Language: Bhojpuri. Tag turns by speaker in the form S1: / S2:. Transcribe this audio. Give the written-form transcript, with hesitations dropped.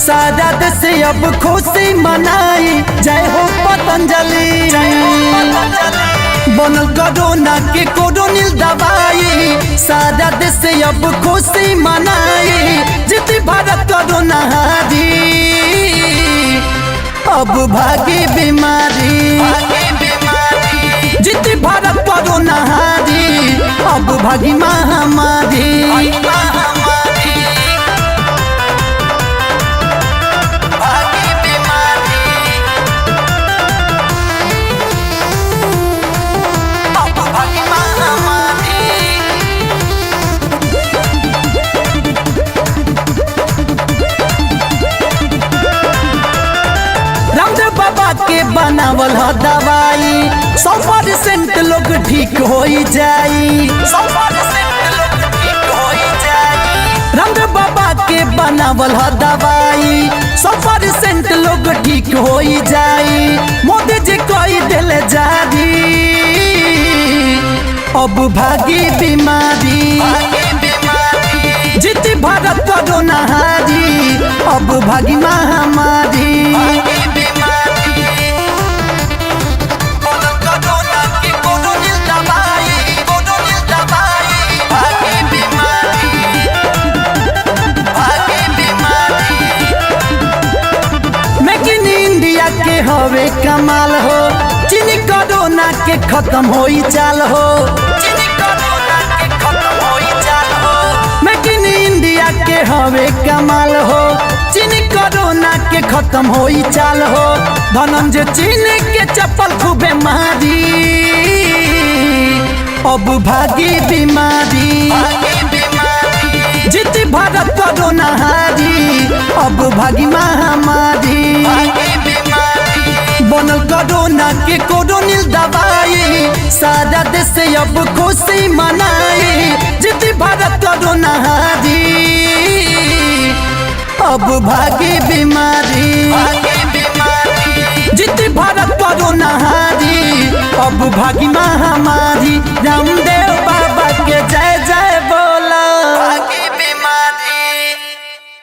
S1: सारा देश अब खुशी मनाई, जय हो पतंजलि। बनल कोरोना के कोरोनिल दवाई, सारा देश अब खुशी मनाई, जीती भारत कोरोना हारी। अब भागी बीमारी, जीती भारत कोरोना हारी, अब भागी महामारी। के बनावल ह दवाई 100% लोग ठीक हो जाई। रामदेव बाबा के बनावल ह दवाई 100% लोग ठीक हो जाई। मोदी जी कोई दिल जारी, अब भागी बीमारी, जीती भारत कोरोना हारी, अब भागी महामारी। के हवे कमाल हो, चीनी कोरोना के खत्म होई चाल हो। मेक इन इंडिया के हवे कमाल हो, चीनी कोरोना के खत्म होई चाल हो। धनंजय चीनी के चप्पल खूबे मारी, अब भागी बीमारी, जीती भारत कोरोना हारी, अब भागी महामारी। बनल कोरोना के कोरोनिल दवाई, सारा देश अब खुशी मनाई, जीती भारत कोरोना हारी, अब भागी बीमारी, जीती भारत कोरोना हारी, अब भागी महामारी। रामदेव